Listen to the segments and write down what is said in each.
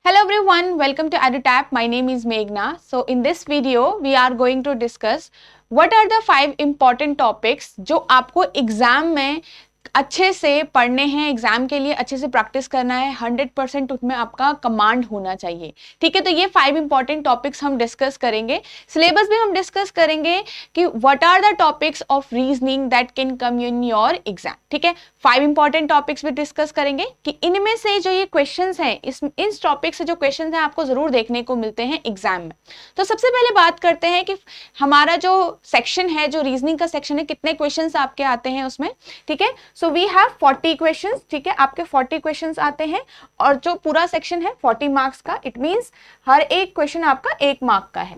Hello everyone, welcome to EduTap. My name is Meghna. So in this video, we are going to discuss what are the 5 important topics जो आपको exam में अच्छे से पढ़ने हैं, exam के लिए अच्छे से प्रैक्टिस करना है, 100% उसमें आपका कमांड होना चाहिए। ठीक है, तो ये 5 इंपॉर्टेंट टॉपिक्स हम डिस्कस करेंगे। सिलेबस भी हम डिस्कस करेंगे कि what are the topics of reasoning that can come in your exam. ठीक है, 5 इंपॉर्टेंट टॉपिक्स भी डिस्कस करेंगे कि इनमें से जो ये क्वेश्चंस हैं, इस टॉपिक से जो क्वेश्चंस हैं आपको जरूर देखने को मिलते हैं एग्जाम में। तो सबसे पहले बात करते हैं कि हमारा जो सेक्शन है, जो रीजनिंग का सेक्शन है, कितने क्वेश्चंस आपके आते हैं उसमें। ठीक है, सो वी हैव 40 क्वेश्चंस। ठीक है, आपके 40 क्वेश्चंस आते हैं और जो पूरा सेक्शन है 40 मार्क्स का, इट मींस हर एक क्वेश्चन आपका 1 मार्क का है।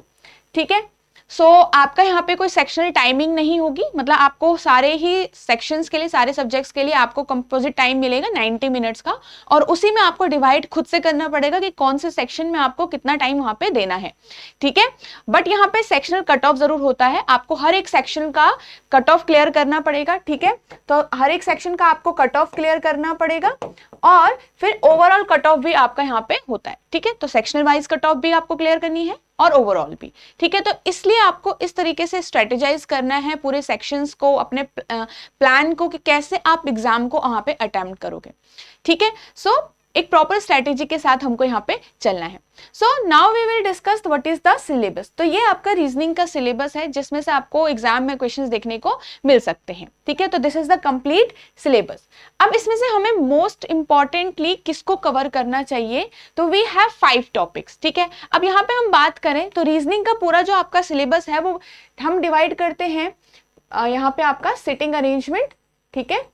ठीक है, सो आपका यहाँ पे कोई सेक्शनल टाइमिंग नहीं होगी, मतलब आपको सारे ही सेक्शंस के लिए, सारे सब्जेक्ट्स के लिए आपको कंपोजिट टाइम मिलेगा 90 मिनट्स का, और उसी में आपको डिवाइड खुद से करना पड़ेगा कि कौन से सेक्शन में आपको कितना टाइम वहां पे देना है। ठीक है, बट यहाँ पे सेक्शनल कट ऑफ जरूर होता है, आपको हर एक सेक्शन का कट ऑफ क्लियर करना पड़ेगा। ठीक है, तो हर एक सेक्शन का आपको कट ऑफ क्लियर करना पड़ेगा और फिर ओवरऑल कट ऑफ भी आपका यहाँ पे होता है। ठीक है, तो सेक्शनल वाइज कट ऑफ भी आपको क्लियर करनी है और ओवरऑल भी। ठीक है, तो इसलिए आपको इस तरीके से स्ट्रेटेजाइज करना है पूरे सेक्शंस को, अपने प्लान को, कि कैसे आप एग्जाम को वहां पे अटेम्प्ट करोगे। ठीक है, सो एक प्रॉपर स्ट्रेटेजी के साथ हमको यहाँ पे चलना है। So now we will discuss what is the syllabus. तो ये आपका रीजनिंग का सिलेबस है जिसमें से आपको एग्जाम में क्वेश्चंस देखने को मिल सकते हैं। ठीक है, तो this is the complete syllabus. अब इसमें से हमें मोस्ट इंपॉर्टेंटली किसको कवर करना चाहिए, तो वी हैव 5 टॉपिक्स। ठीक है, अब यहाँ पे हम बात करें तो रीजनिंग का पूरा जो आपका सिलेबस है वो हम डिवाइड करते हैं यहाँ पे आपका सिटिंग अरेंजमेंट, ठीक है,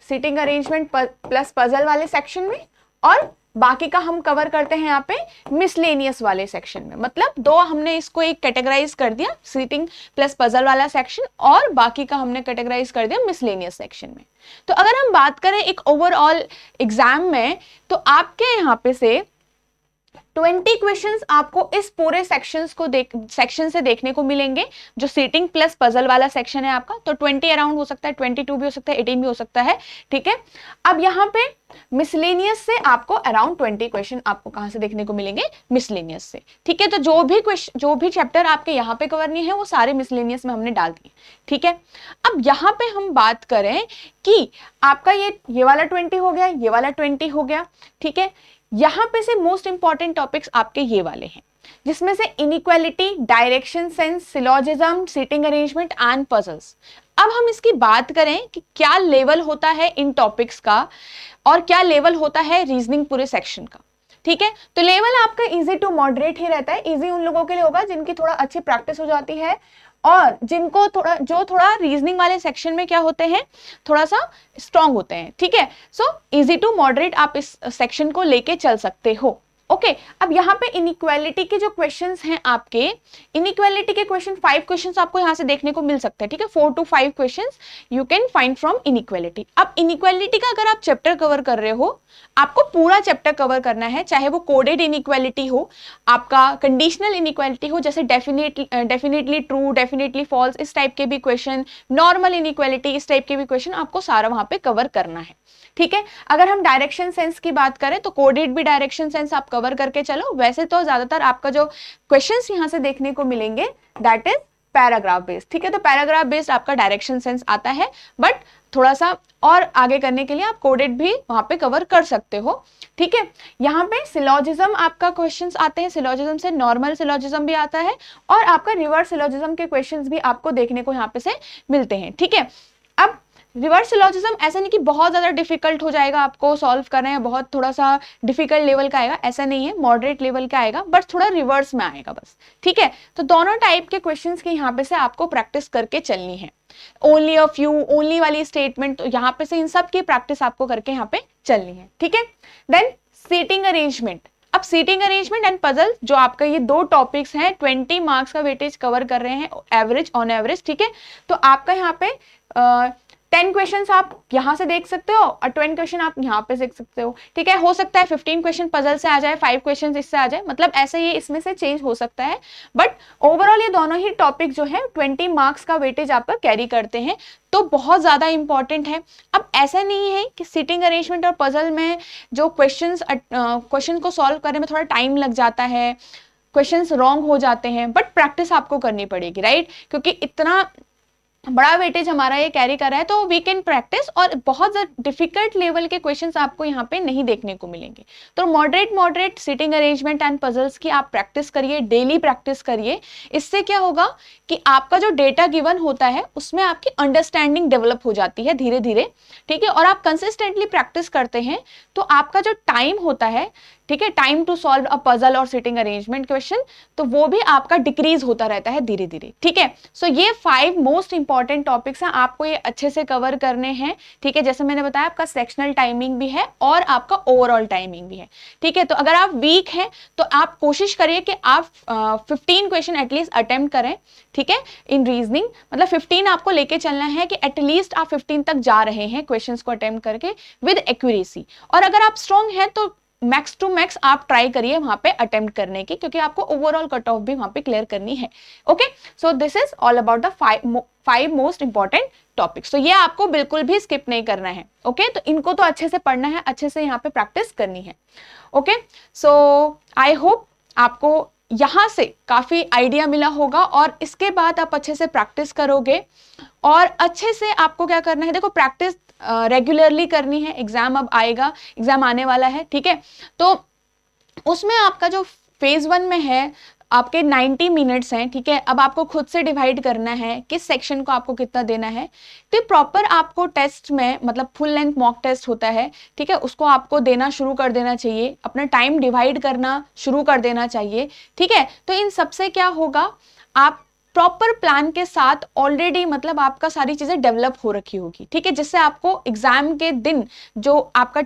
सिटिंग अरेंजमेंट प्लस पजल वाले सेक्शन में, और बाकी का हम कवर करते हैं यहाँ पे मिसलेनियस वाले सेक्शन में। मतलब दो हमने इसको एक कैटेगराइज कर दिया, सिटिंग प्लस पजल वाला सेक्शन, और बाकी का हमने कैटेगराइज कर दिया मिसलेनियस सेक्शन में। तो अगर हम बात करें एक ओवरऑल एग्जाम में, तो आपके यहाँ पे से 20 क्वेश्चंस आपको इस पूरे सेक्शन से देखने को मिलेंगे, जो सीटिंग प्लस पजल वाला सेक्शन है आपका। तो 20 अराउंड हो सकता है, 22 भी हो सकता है, 18 भी हो सकता है। ठीक है, अब यहाँ पे मिसलेनियस से आपको अराउंड 20 क्वेश्चन आपको कहां से देखने को मिलेंगे, मिसलेनियस से। ठीक है, तो जो भी चैप्टर आपके यहाँ पे कवर नहीं है वो सारे मिसलेनियस में हमने डाल दिए। ठीक है, अब यहाँ पे हम बात करें कि आपका ये वाला 20 हो गया, ये वाला 20 हो गया। ठीक है, यहां पे से मोस्ट इंपॉर्टेंट टॉपिक्स आपके ये वाले हैं, जिसमें से inequality, direction sense, syllogism, seating arrangement and puzzles. अब हम इसकी बात करें कि क्या लेवल होता है इन टॉपिक्स का और क्या लेवल होता है रीजनिंग पूरे सेक्शन का। ठीक है, तो लेवल आपका इजी टू मॉडरेट ही रहता है। इजी उन लोगों के लिए होगा जिनकी थोड़ा अच्छी प्रैक्टिस हो जाती है, और जिनको थोड़ा रीजनिंग वाले सेक्शन में क्या होते हैं, थोड़ा सा स्ट्रांग होते हैं। ठीक है, सो इजी टू मॉडरेट आप इस सेक्शन को लेके चल सकते हो। ओके, अब यहाँ पे इनइक्वालिटी के जो क्वेश्चंस हैं आपके, इनइक्वालिटी के 5 क्वेश्चंस आपको यहाँ से देखने को मिल सकते हैं। ठीक है, 4 to 5 questions you can find from inequality. अब इनइक्वालिटी का अगर आप चैप्टर कवर कर रहे हो, आपको पूरा चैप्टर कवर करना है, चाहे वो कोडेड इनइक्वालिटी हो, आपका कंडीशनल इनइक्वालिटी हो, जैसे डेफिनेटली ट्रू, डेफिनेटली फॉल्स, इस टाइप के भी क्वेश्चन, नॉर्मल इनइक्वालिटी, इस टाइप के भी क्वेश्चन आपको सारा वहां पे कवर करना है। ठीक है, अगर हम डायरेक्शन सेंस की बात करें तो कोडेड भी डायरेक्शन सेंस आप कवर करके चलो। वैसे तो ज्यादातर आपका जो क्वेश्चंस यहां से देखने को मिलेंगे दैट इज पैराग्राफ बेस्ड। ठीक है, तो पैराग्राफ बेस्ड आपका डायरेक्शन सेंस आता है, बट थोड़ा सा और आगे करने के लिए आप कोडेड भी वहां पे कवर कर सकते हो। ठीक है, यहाँ पे सिलोजिज्म आपका क्वेश्चंस आते हैं, सिलोजिज्म से नॉर्मल सिलोजिज्म भी आता है, और आपका रिवर्स सिलोजिज्म के क्वेश्चंस भी आपको देखने को यहाँ पे से मिलते हैं। ठीक है, अब रिवर्स सिलोजिज्म ऐसा नहीं कि बहुत ज्यादा डिफिकल्ट हो जाएगा आपको सॉल्व करना है, बहुत थोड़ा सा डिफिकल्ट लेवल का आएगा, ऐसा नहीं है, मॉडरेट लेवल का आएगा, बट थोड़ा रिवर्स में आएगा बस। ठीक है, तो दोनों टाइप के क्वेश्चंस की यहाँ पे से आपको प्रैक्टिस करके चलनी है। ओनली अ फ्यू, ओनली वाली स्टेटमेंट, तो यहाँ पे से इन सब की प्रैक्टिस आपको करके यहाँ पे चलनी है। ठीक है, देन सीटिंग अरेंजमेंट। अब सीटिंग अरेंजमेंट एंड पजल, जो आपका ये 2 टॉपिक्स हैं, 20 मार्क्स का वेटेज कवर कर रहे हैं एवरेज, ऑन एवरेज। ठीक है, तो आपका यहाँ पे 10 क्वेश्चंस आप यहाँ से देख सकते हो और 20 क्वेश्चन आप यहाँ पे देख सकते हो, ठीक है। हो सकता है 15 क्वेश्चन पजल से आ जाए, 5 क्वेश्चन इससे आ जाए, मतलब ऐसे ये इसमें से चेंज हो सकता है, बट ओवरऑल ये दोनों ही टॉपिक जो है 20 मार्क्स का वेटेज आपका कैरी करते हैं, तो बहुत ज्यादा इंपॉर्टेंट है। अब ऐसा नहीं है कि सिटिंग अरेंजमेंट और पजल में जो क्वेश्चन को सॉल्व करने में थोड़ा टाइम लग जाता है, क्वेश्चंस रॉन्ग हो जाते हैं, बट प्रैक्टिस आपको करनी पड़ेगी, राइट, क्योंकि इतना बड़ा वेटेज हमारा ये कैरी कर रहा है, तो वी कैन प्रैक्टिस, और बहुत डिफिकल्ट लेवल के क्वेश्चंस आपको यहाँ पे नहीं देखने को मिलेंगे। तो moderate sitting arrangement and puzzles की आप प्रैक्टिस करिए, डेली प्रैक्टिस करिए। इससे क्या होगा कि आपका जो डेटा गिवन होता है उसमें आपकी अंडरस्टैंडिंग डेवलप हो जाती है धीरे धीरे, ठीक है। और आप कंसिस्टेंटली प्रैक्टिस करते हैं तो आपका जो टाइम होता है, ठीक है, time to solve a puzzle और सिटिंग अरेंजमेंट क्वेश्चन, तो वो भी आपका डिक्रीज होता रहता है धीरे धीरे, ठीक है। सो ये 5 मोस्ट इंपॉर्टेंट टॉपिक्स हैं, आपको ये अच्छे से कवर करने हैं, ठीक है। जैसे मैंने बताया आपका सेक्शनल टाइमिंग भी है और आपका ओवरऑल टाइमिंग भी है, ठीक है। तो अगर आप वीक हैं तो आप कोशिश करिए कि आप 15 क्वेश्चन एटलीस्ट अटेम्प्ट करें, ठीक है, इन रीजनिंग, मतलब 15 आपको लेके चलना है कि एटलीस्ट आप 15 तक जा रहे हैं क्वेश्चंस को अटेम्प्ट करके विद एक्यूरेसी। और अगर आप स्ट्रॉन्ग हैं तो मैक्स टू मैक्स आप ट्राई करिए वहां पे अटेम्प्ट करने की, क्योंकि आपको ओवरऑल कट ऑफ भी वहां पे क्लियर करनी है। Okay, so this is all about the 5 most important topics. तो ये आपको बिल्कुल भी स्किप नहीं करना है, ओके। तो इनको तो अच्छे से पढ़ना है, अच्छे से यहाँ पे प्रैक्टिस करनी है, ओके। सो आई होप आपको यहाँ से काफी आइडिया मिला होगा, और इसके बाद आप अच्छे से प्रैक्टिस करोगे, और अच्छे से आपको क्या करना है, देखो प्रैक्टिस रेगुलरली करनी है। एग्जाम अब आएगा, एग्जाम आने वाला है, ठीक है। तो उसमें आपका जो फेज 1 में है आपके 90 मिनट्स हैं, ठीक है। अब आपको खुद से डिवाइड करना है किस सेक्शन को आपको कितना देना है। तो प्रॉपर आपको टेस्ट में, मतलब फुल लेंथ मॉक टेस्ट होता है, ठीक है, उसको आपको देना शुरू कर देना चाहिए, अपना टाइम डिवाइड करना शुरू कर देना चाहिए, ठीक है। तो इन सबसे क्या होगा, आप प्रॉपर प्लान के साथ ऑलरेडी, मतलब आपका सारी चीजें डेवलप हो रखी होगी, ठीक है, जिससे आपको एग्जाम के दिन जो आपका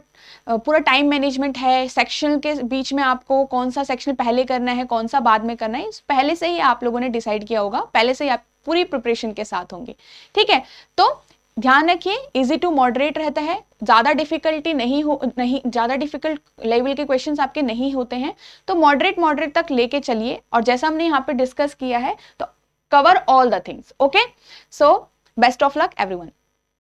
पूरा टाइम मैनेजमेंट है, सेक्शन के बीच में आपको कौन सा सेक्शन पहले करना है, कौन सा बाद में करना है, पहले से ही आप लोगों ने डिसाइड किया होगा, पहले से ही आप पूरी प्रिपरेशन के साथ होंगे, ठीक है। तो ध्यान रखिए, इजी टू मॉडरेट रहता है, ज्यादा डिफिकल्टी नहीं ज्यादा डिफिकल्ट लेवल के क्वेश्चंस आपके नहीं होते हैं, तो मॉडरेट तक लेके चलिए। और जैसा हमने यहाँ पे डिस्कस किया है, तो cover all the things, okay? So best of luck everyone.